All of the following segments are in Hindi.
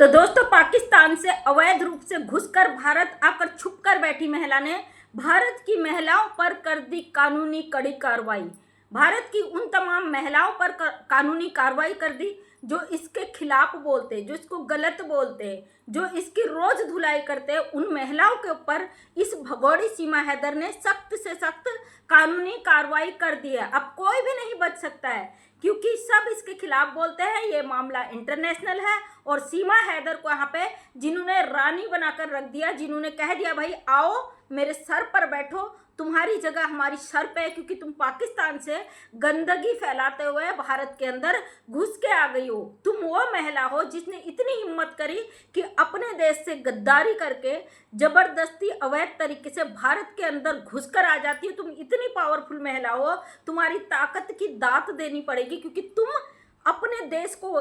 तो दोस्तों, पाकिस्तान से अवैध रूप से घुसकर भारत आकर छुपकर बैठी महिला ने भारत की महिलाओं पर कर दी कानूनी कड़ी कार्रवाई। भारत की उन तमाम महिलाओं पर कानूनी कार्रवाई कर दी जो इसके खिलाफ बोलते हैं, जो इसको गलत बोलते हैं, जो इसकी रोज धुलाई करते हैं। उन महिलाओं के ऊपर इस भगोड़ी सीमा हैदर ने सख्त से सख्त कानूनी कार्रवाई कर दी है। अब कोई भी नहीं बच सकता है, क्योंकि सब इसके खिलाफ बोलते हैं। ये मामला इंटरनेशनल है और सीमा हैदर को यहाँ पे जिन्होंने रानी बनाकर रख दिया, जिन्होंने कह दिया भाई आओ मेरे सर पर बैठो, तुम्हारी जगह हमारी सर पे है, क्योंकि तुम पाकिस्तान से गंदगी फैलाते हुए भारत के अंदर घुस के आ गई हो। तुम वो महिला हो जिसने इतनी हिम्मत करी कि अपने देश से गद्दारी करके जबरदस्ती अवैध तरीके से भारत के अंदर घुसकर आ जाती हो। तुम इतनी पावरफुल महिला हो, तुम्हारी ताकत की दात देनी पड़ेगी, क्योंकि तुम अपने देश को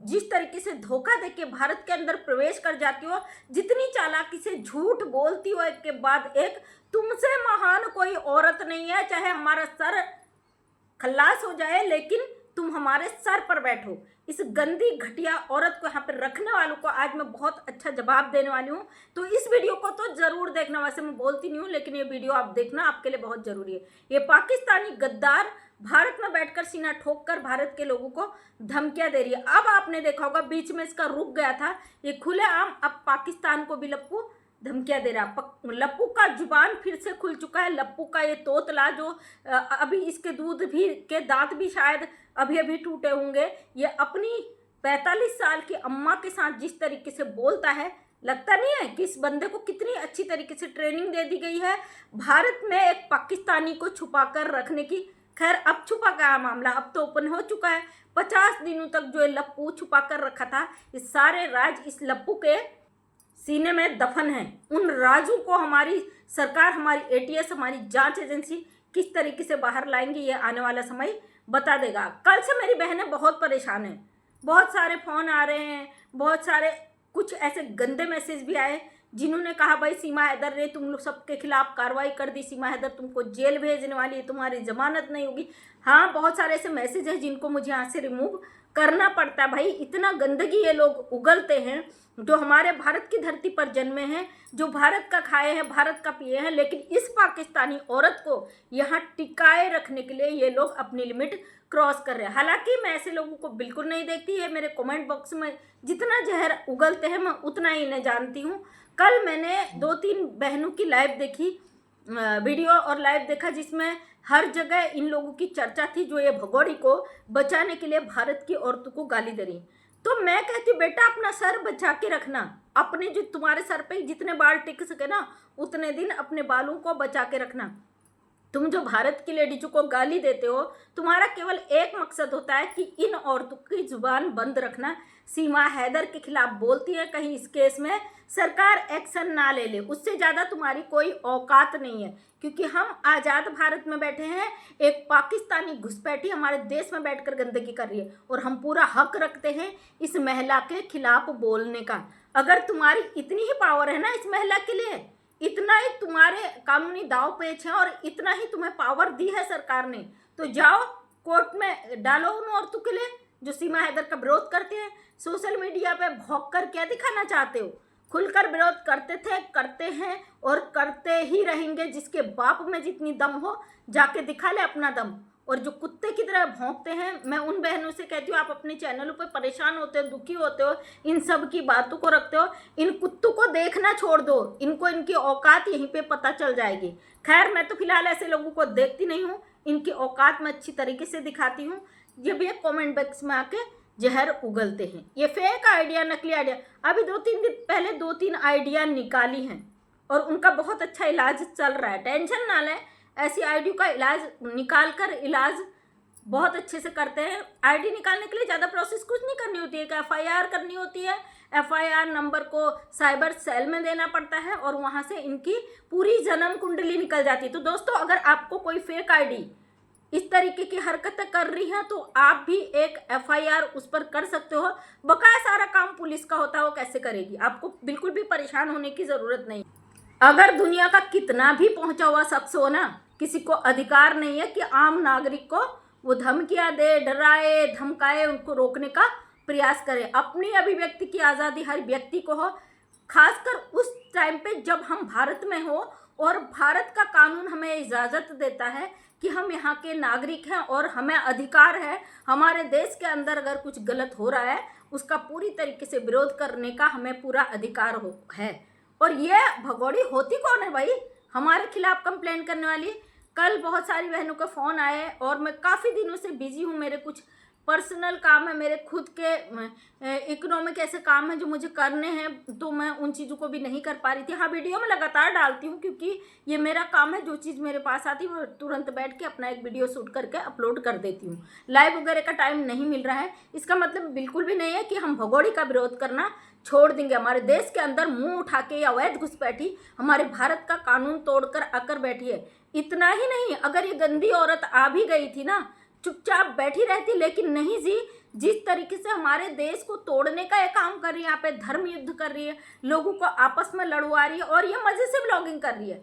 जिस तरीके से धोखा देके भारत के अंदर प्रवेश कर जाती हो, जितनी चालाकी से झूठ बोलती हो, एक के बाद एक, तुमसे महान कोई औरत नहीं है। चाहे हमारा सर खल्लास हो जाए, लेकिन तुम हमारे सर पर बैठो। इस गंदी घटिया औरत को यहाँ पर रखने वालों को आज मैं बहुत अच्छा जवाब देने वाली हूँ। तो इस वीडियो को तो ज़रूर देखना। वैसे मैं बोलती नहीं हूँ, लेकिन ये वीडियो आप देखना, आपके लिए बहुत ज़रूरी है। ये पाकिस्तानी गद्दार भारत में बैठकर सीना ठोक कर भारत के लोगों को धमकियां दे रही है। अब आपने देखा होगा बीच में इसका रुक गया था, ये खुलेआम अब पाकिस्तान को भी लप्पू धमकियां दे रहा। लप्पू का जुबान फिर से खुल चुका है। लप्पू का ये तोतला जो अभी इसके दूध भी के दांत भी शायद अभी अभी टूटे होंगे, ये अपनी 45 साल की अम्मा के साथ जिस तरीके से बोलता है, लगता नहीं है कि इस बंदे को कितनी अच्छी तरीके से ट्रेनिंग दे दी गई है भारत में एक पाकिस्तानी को छुपा कर रखने की। खैर, अब छुपा गया मामला, अब तो ओपन हो चुका है। 50 दिनों तक जो ये लप्पू छुपा कर रखा था, इस सारे राज इस लप्पू के सीने में दफन है। उन राजों को हमारी सरकार, हमारी एटीएस, हमारी जांच एजेंसी किस तरीके से बाहर लाएंगी, ये आने वाला समय बता देगा। कल से मेरी बहनें बहुत परेशान हैं, बहुत सारे फ़ोन आ रहे हैं, बहुत सारे कुछ ऐसे गंदे मैसेज भी आए जिन्होंने कहा भाई सीमा हैदर ने तुम लोग सबके खिलाफ कार्रवाई कर दी, सीमा हैदर तुमको जेल भेजने वाली है, तुम्हारी जमानत नहीं होगी। हाँ, बहुत सारे ऐसे मैसेज हैं जिनको मुझे यहाँ से रिमूव करना पड़ता है। भाई इतना गंदगी ये लोग उगलते हैं, जो हमारे भारत की धरती पर जन्मे हैं, जो भारत का खाए हैं, भारत का पिए हैं, लेकिन इस पाकिस्तानी औरत को यहाँ टिकाए रखने के लिए ये लोग अपनी लिमिट क्रॉस कर रहे हैं। हालांकि मैं ऐसे लोगों को बिल्कुल नहीं देखती है। मेरे कमेंट बॉक्स में जितना जहर उगलते हैं मैं उतना ही इन्हें जानती हूँ। कल मैंने 2-3 बहनों की लाइव देखी, वीडियो और लाइव देखा, जिसमें हर जगह इन लोगों की चर्चा थी जो ये भगोड़ी को बचाने के लिए भारत की औरतों को गाली दे रही। तो मैं कहती बेटा अपना सर बचा के रखना, अपने जो तुम्हारे सर पे जितने बाल टिक सके ना उतने दिन अपने बालों को बचा के रखना। तुम जो भारत की लेडीजों को गाली देते हो, तुम्हारा केवल एक मकसद होता है कि इन औरतों की जुबान बंद रखना। सीमा हैदर के खिलाफ बोलती है, कहीं इस केस में सरकार एक्शन ना ले ले, उससे ज़्यादा तुम्हारी कोई औकात नहीं है। क्योंकि हम आज़ाद भारत में बैठे हैं, एक पाकिस्तानी घुसपैठी हमारे देश में बैठकर गंदगी कर रही है, और हम पूरा हक रखते हैं इस महिला के खिलाफ बोलने का। अगर तुम्हारी इतनी ही पावर है ना इस महिला के लिए, इतना ही तुम्हारे कानूनी दाव पेच है और इतना ही तुम्हें पावर दी है सरकार ने, तो जाओ कोर्ट में डालो उन औरतों के लिए जो सीमा हैदर का विरोध करते हैं। सोशल मीडिया पे भौंक कर क्या दिखाना चाहते हो? खुलकर विरोध करते थे, करते हैं और करते ही रहेंगे। जिसके बाप में जितनी दम हो जाके दिखा ले अपना दम। और जो कुत्ते की तरह भौंकते हैं, मैं उन बहनों से कहती हूँ आप अपने चैनलों पे परेशान होते हो, दुखी होते हो, इन सब की बातों को रखते हो, इन कुत्तों को देखना छोड़ दो, इनको इनकी औकात यहीं पे पता चल जाएगी। खैर, मैं तो फिलहाल ऐसे लोगों को देखती नहीं हूँ, इनकी औकात मैं अच्छी तरीके से दिखाती हूँ। जब ये कॉमेंट बॉक्स में आके जहर उगलते हैं, ये फेक आइडिया, नकली आइडिया, अभी 2-3 दिन पहले 2-3 आइडिया निकाली हैं और उनका बहुत अच्छा इलाज चल रहा है। टेंशन ना लें, ऐसी आईडी का इलाज निकाल कर इलाज बहुत अच्छे से करते हैं। आईडी निकालने के लिए ज़्यादा प्रोसेस कुछ नहीं करनी होती है, कि एफआईआर करनी होती है। एफआईआर नंबर को साइबर सेल में देना पड़ता है और वहाँ से इनकी पूरी जन्म कुंडली निकल जाती है। तो दोस्तों, अगर आपको कोई फेक आईडी इस तरीके की हरकतें कर रही है तो आप भी एक एफआईआर उस पर कर सकते हो। बकाया सारा काम पुलिस का होता है, वो कैसे करेगी? आपको बिल्कुल भी परेशान होने की ज़रूरत नहीं। अगर दुनिया का कितना भी पहुंचा हुआ शख्स हो ना, किसी को अधिकार नहीं है कि आम नागरिक को वो धमकियां दे, डराए, धमकाए, उनको रोकने का प्रयास करें। अपनी अभिव्यक्ति की आज़ादी हर व्यक्ति को हो, खासकर उस टाइम पे जब हम भारत में हो और भारत का कानून हमें इजाज़त देता है कि हम यहाँ के नागरिक हैं और हमें अधिकार है, हमारे देश के अंदर अगर कुछ गलत हो रहा है उसका पूरी तरीके से विरोध करने का हमें पूरा अधिकार है। और ये भगोड़ी होती कौन है भाई हमारे खिलाफ कंप्लेंट करने वाली? कल बहुत सारी बहनों का फ़ोन आए और मैं काफ़ी दिनों से बिजी हूँ, मेरे कुछ पर्सनल काम है, मेरे खुद के इकोनॉमिक ऐसे काम हैं जो मुझे करने हैं, तो मैं उन चीज़ों को भी नहीं कर पा रही थी। हाँ, वीडियो में लगातार डालती हूँ क्योंकि ये मेरा काम है, जो चीज़ मेरे पास आती है वो तुरंत बैठ के अपना एक वीडियो शूट करके अपलोड कर देती हूँ। लाइव वगैरह का टाइम नहीं मिल रहा है, इसका मतलब बिल्कुल भी नहीं है कि हम भगोड़ी का विरोध करना छोड़ देंगे। हमारे देश के अंदर मुंह उठा के या अवैध घुसपैठी हमारे भारत का कानून तोड़कर आकर बैठी है। इतना ही नहीं, अगर ये गंदी औरत आ भी गई थी ना, चुपचाप बैठी रहती, लेकिन नहीं जी, जिस तरीके से हमारे देश को तोड़ने का ये काम कर रही है, यहाँ पे धर्म युद्ध कर रही है, लोगों को आपस में लड़वा रही है और ये मजे से ब्लॉगिंग कर रही है।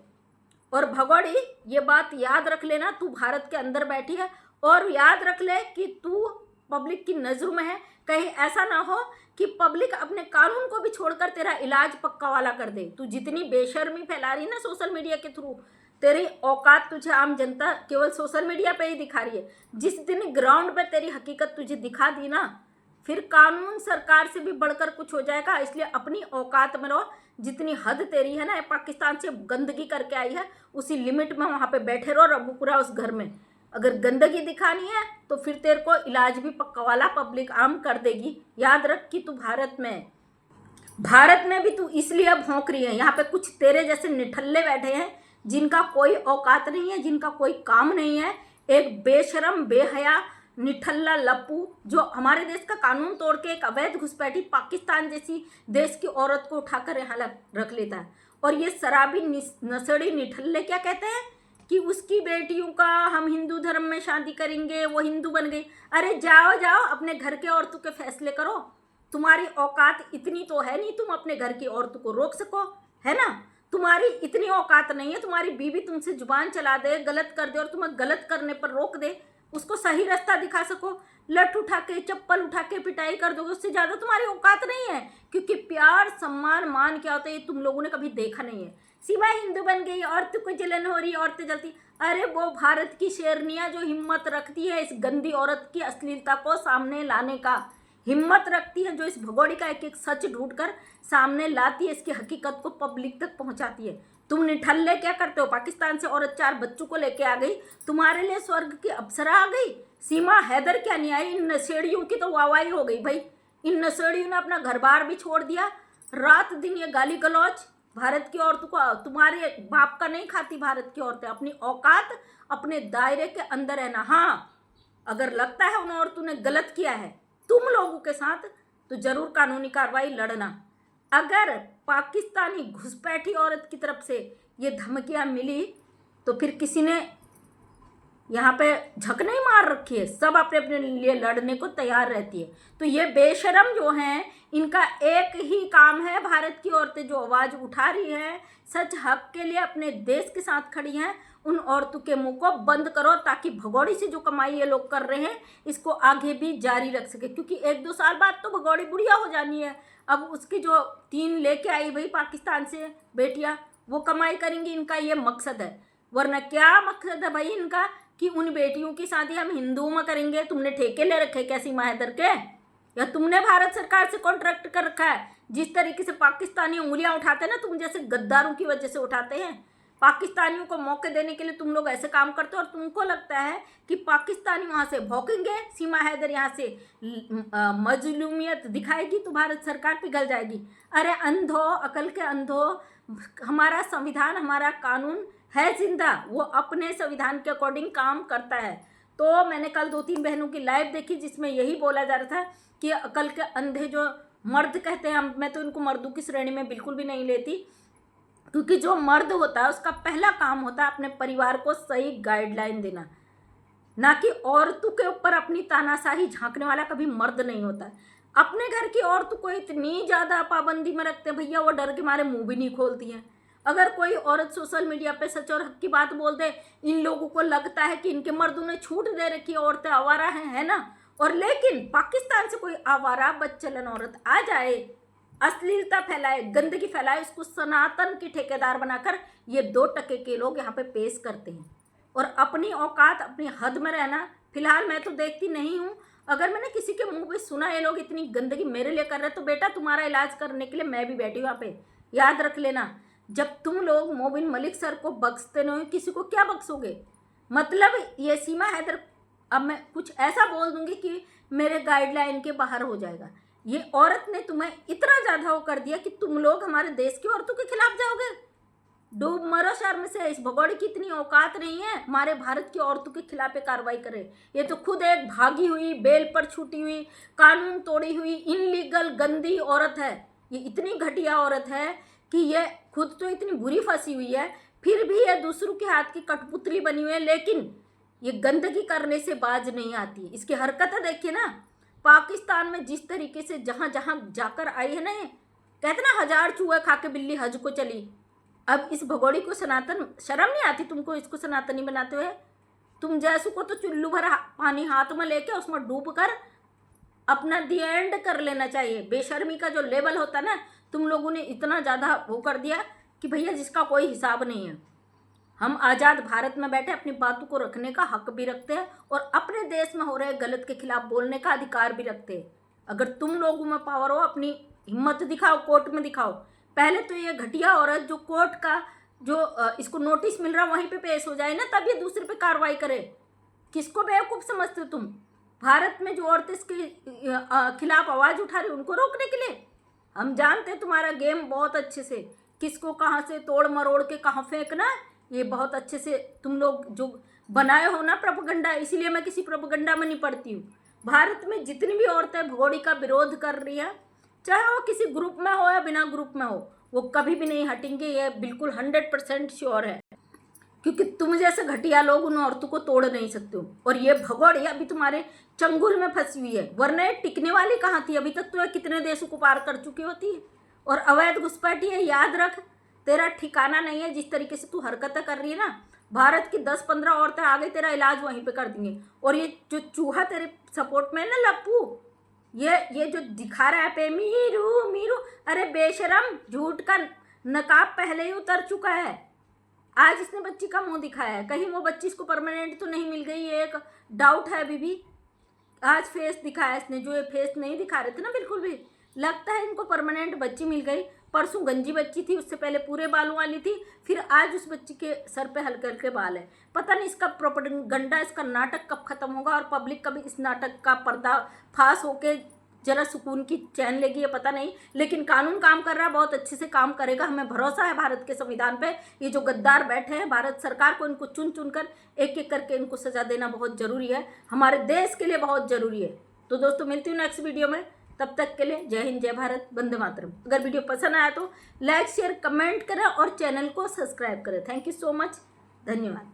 और भगोड़ी ये बात याद रख लेना, तू भारत के अंदर बैठी है और याद रख ले कि तू पब्लिक की नज़रों में है। कहीं ऐसा ना हो कि पब्लिक अपने कानून को भी छोड़कर तेरा इलाज पक्का वाला कर दे। तू जितनी बेशर्मी फैला रही है ना सोशल मीडिया के थ्रू, तेरी औकात तुझे आम जनता केवल सोशल मीडिया पे ही दिखा रही है। जिस दिन ग्राउंड पे तेरी हकीकत तुझे दिखा दी ना, फिर कानून सरकार से भी बढ़कर कुछ हो जाएगा। इसलिए अपनी औकात में रहो, जितनी हद तेरी है ना, पाकिस्तान से गंदगी करके आई है उसी लिमिट में वहाँ पे बैठे रहो, रबूपुरा उस घर में। अगर गंदगी दिखानी है तो फिर तेरे को इलाज भी पक्का वाला पब्लिक आम कर देगी। याद रख कि तू भारत में भी तू इसलिए भौंक रही है। यहाँ पे कुछ तेरे जैसे निठल्ले बैठे हैं जिनका कोई औकात नहीं है, जिनका कोई काम नहीं है। एक बेशरम बेहया निठल्ला लप्पू जो हमारे देश का कानून तोड़ के एक अवैध घुसपैठी पाकिस्तान जैसी देश की औरत को उठाकर यहाँ रख लेता है। और ये शराबी नसड़ी निठल्ले क्या कहते हैं कि उसकी बेटियों का हम हिंदू धर्म में शादी करेंगे, वो हिंदू बन गई। अरे जाओ जाओ, अपने घर के औरतों के फैसले करो। तुम्हारी औकात इतनी तो है नहीं तुम अपने घर की औरतों को रोक सको, है ना? तुम्हारी इतनी औकात नहीं है, तुम्हारी बीवी तुमसे जुबान चला दे, गलत कर दे और तुम्हें गलत करने पर रोक दे, उसको सही रास्ता दिखा सको, लठ उठा के चप्पल उठा के पिटाई कर दोगे, उससे ज़्यादा तुम्हारी औकात नहीं है। क्योंकि प्यार सम्मान मान क्या होता है ये तुम लोगों ने कभी देखा नहीं है। सीमा हिंदू बन गई, औरतों को जलन हो रही, औरतें जलती। अरे वो भारत की शेरनियाँ जो हिम्मत रखती है इस गंदी औरत की अश्लीलता को सामने लाने का, हिम्मत रखती है जो इस भगोड़ी का एक एक सच ढूंढ कर सामने लाती है, इसकी हकीकत को पब्लिक तक पहुंचाती है। तुम निठल्ले क्या करते हो? पाकिस्तान से औरत 4 बच्चों को लेके आ गई, तुम्हारे लिए स्वर्ग की अप्सरा आ गई। सीमा हैदर क्या नहीं आई? इन नशेड़ियों की तो वाहवाही हो गई भाई। इन नशेड़ियों ने अपना घर बार भी छोड़ दिया, रात दिन ये गाली गलौज भारत की औरतों को। तुम्हारे बाप का नहीं खाती भारत की औरतें, अपनी औकात अपने दायरे के अंदर है ना। हाँ, अगर लगता है उन औरतों ने गलत किया है तुम लोगों के साथ तो जरूर कानूनी कार्रवाई लड़ना। अगर पाकिस्तानी घुसपैठी औरत की तरफ से ये धमकियां मिली तो फिर किसी ने यहाँ पे झक नहीं मार रखी है, सब अपने अपने लिए लड़ने को तैयार रहती है। तो ये बेशरम जो हैं इनका एक ही काम है, भारत की औरतें जो आवाज़ उठा रही हैं, सच हक के लिए अपने देश के साथ खड़ी हैं, उन औरतों के मुंह को बंद करो ताकि भगोड़ी से जो कमाई ये लोग कर रहे हैं इसको आगे भी जारी रख सके। क्योंकि 1-2 साल बाद तो भगोड़ी बुढ़िया हो जानी है। अब उसकी जो 3 लेके आई भाई पाकिस्तान से बेटियां, वो कमाई करेंगी, इनका ये मकसद है। वरना क्या मकसद है भाई इनका कि उन बेटियों की शादी हम हिंदुओं में करेंगे? तुमने ठेके ले रखे क्या सीमा हैदर के, या तुमने भारत सरकार से कॉन्ट्रैक्ट कर रखा है? जिस तरीके से पाकिस्तानी उंगलियां उठाते हैं ना, तुम जैसे गद्दारों की वजह से उठाते हैं। पाकिस्तानियों को मौके देने के लिए तुम लोग ऐसे काम करते हो और तुमको लगता है कि पाकिस्तानी वहाँ से भौंकेंगे, सीमा हैदर यहाँ से मजलूमियत दिखाएगी तो भारत सरकार पिघल जाएगी। अरे अंधो, अकल के अंधो, हमारा संविधान, हमारा कानून है जिंदा, वो अपने संविधान के अकॉर्डिंग काम करता है। तो मैंने कल 2-3 बहनों की लाइव देखी जिसमें यही बोला जा रहा था कि अकल के अंधे जो मर्द कहते हैं, मैं तो इनको मर्दों की श्रेणी में बिल्कुल भी नहीं लेती, क्योंकि जो मर्द होता है उसका पहला काम होता है अपने परिवार को सही गाइडलाइन देना, ना कि औरतों के ऊपर अपनी तानाशाही झांकने वाला कभी मर्द नहीं होता है। अपने घर की औरतों को इतनी ज़्यादा पाबंदी में रखते हैं भैया, वो डर के मारे मुंह भी नहीं खोलती हैं। अगर कोई औरत सोशल मीडिया पे सच और हक की बात बोल दे, इन लोगों को लगता है कि इनके मर्दों ने छूट दे रखी है, औरतें आवारा हैं, है ना, और लेकिन पाकिस्तान से कोई आवारा बदचलन औरत आ जाए, अश्लीलता फैलाए, गंदगी फैलाए, उसको सनातन की ठेकेदार बनाकर ये 2% के लोग यहाँ पे पेश करते हैं। और अपनी औकात, अपनी हद में रहना। फिलहाल मैं तो देखती नहीं हूँ, अगर मैंने किसी के मुंह पे सुना ये लोग इतनी गंदगी मेरे लिए कर रहे तो बेटा तुम्हारा इलाज करने के लिए मैं भी बैठी हूँ यहाँ पे। याद रख लेना, जब तुम लोग मोबिन मलिक सर को बख्शते नहीं, किसी को क्या बख्शोगे? मतलब ये सीमा हैदर, अब मैं कुछ ऐसा बोल दूंगी कि मेरे गाइडलाइन के बाहर हो जाएगा। ये औरत ने तुम्हें इतना ज़्यादा वो कर दिया कि तुम लोग हमारे देश की औरतों के खिलाफ जाओगे। डूब मरो शर्म से। इस भगोड़े की इतनी औकात नहीं है हमारे भारत की औरतों के खिलाफ कार्रवाई करे। ये तो खुद एक भागी हुई, बेल पर छूटी हुई, कानून तोड़ी हुई, इनलीगल गंदी औरत है। ये इतनी घटिया औरत है कि ये खुद तो इतनी बुरी फंसी हुई है, फिर भी ये दूसरों के हाथ की कठपुतली बनी हुई है, लेकिन ये गंदगी करने से बाज नहीं आती। इसकी हरकतें देखिए ना, पाकिस्तान में जिस तरीके से जहाँ जहाँ जाकर आई है ना, ये कहते ना 1000 चूहे खा के बिल्ली हज को चली। अब इस भगोड़ी को सनातन, शर्म नहीं आती तुमको इसको सनातनी बनाते हुए? तुम जैसू को तो चुल्लू भर पानी हाथ में लेके उसमें डूब कर अपना दी एंड कर लेना चाहिए। बेशर्मी का जो लेवल होता है ना, तुम लोगों ने इतना ज़्यादा वो कर दिया कि भैया जिसका कोई हिसाब नहीं है। हम आज़ाद भारत में बैठे अपनी बातों को रखने का हक भी रखते हैं और अपने देश में हो रहे गलत के खिलाफ बोलने का अधिकार भी रखते हैं। अगर तुम लोगों में पावर हो, अपनी हिम्मत दिखाओ, कोर्ट में दिखाओ। पहले तो ये घटिया औरत जो कोर्ट का जो इसको नोटिस मिल रहा वहीं पे पेश हो जाए ना, तब ये दूसरे पे कार्रवाई करे। किसको बेवकूफ़ समझते हो तुम? भारत में जो औरतें इसके खिलाफ आवाज़ उठा रही उनको रोकने के लिए। हम जानते हैं तुम्हारा गेम बहुत अच्छे से, किसको कहाँ से तोड़ मरोड़ के कहाँ फेंकना, ये बहुत अच्छे से तुम लोग जो बनाए हो ना प्रोपेगेंडा। इसीलिए मैं किसी प्रोपेगेंडा में नहीं पड़ती हूँ। भारत में जितनी भी औरतें भगोड़ी का विरोध कर रही हैं, चाहे वो किसी ग्रुप में हो या बिना ग्रुप में हो, वो कभी भी नहीं हटेंगे। ये बिल्कुल 100% श्योर है, क्योंकि तुम जैसे घटिया लोग उन औरतों को तोड़ नहीं सकते हो। और ये भगोड़ी अभी तुम्हारे चंगुल में फंसी हुई है, वरना ये टिकने वाली कहाँ थी? अभी तक तो ये कितने देशों को पार कर चुकी होती है। और अवैध घुसपैठी है, याद रख, तेरा ठिकाना नहीं है। जिस तरीके से तू हरकतें कर रही है ना, भारत की 10-15 औरतें आ गई, तेरा इलाज वहीं पे कर देंगे। और ये जो चूहा तेरे सपोर्ट में है ना लप्पू, ये जो दिखा रहा है पे मीरू मीरू, अरे बेशरम, झूठ का नकाब पहले ही उतर चुका है। आज इसने बच्ची का मुंह दिखाया है, कहीं वो बच्ची इसको परमानेंट तो नहीं मिल गई, ये एक डाउट है अभी भी। आज फेस दिखाया इसने, जो ये फेस नहीं दिखा रहे थे ना बिल्कुल भी, लगता है इनको परमानेंट बच्ची मिल गई। परसों गंजी बच्ची थी, उससे पहले पूरे बालों वाली थी, फिर आज उस बच्ची के सर पे हल्के हल्के बाल है। पता नहीं इसका प्रोपेगेंडा, इसका नाटक कब खत्म होगा और पब्लिक कभी इस नाटक का पर्दाफाश होके जरा सुकून की चैन लेगी, ये पता नहीं। लेकिन कानून काम कर रहा है, बहुत अच्छे से काम करेगा, हमें भरोसा है भारत के संविधान पे। ये जो गद्दार बैठे हैं, भारत सरकार को इनको चुन चुन कर एक एक करके इनको सजा देना बहुत ज़रूरी है, हमारे देश के लिए बहुत ज़रूरी है। तो दोस्तों मिलती हूँ नेक्स्ट वीडियो में, तब तक के लिए जय हिंद, जय भारत, वंदे मातरम। अगर वीडियो पसंद आया तो लाइक शेयर कमेंट करें और चैनल को सब्सक्राइब करें। थैंक यू सो मच, धन्यवाद।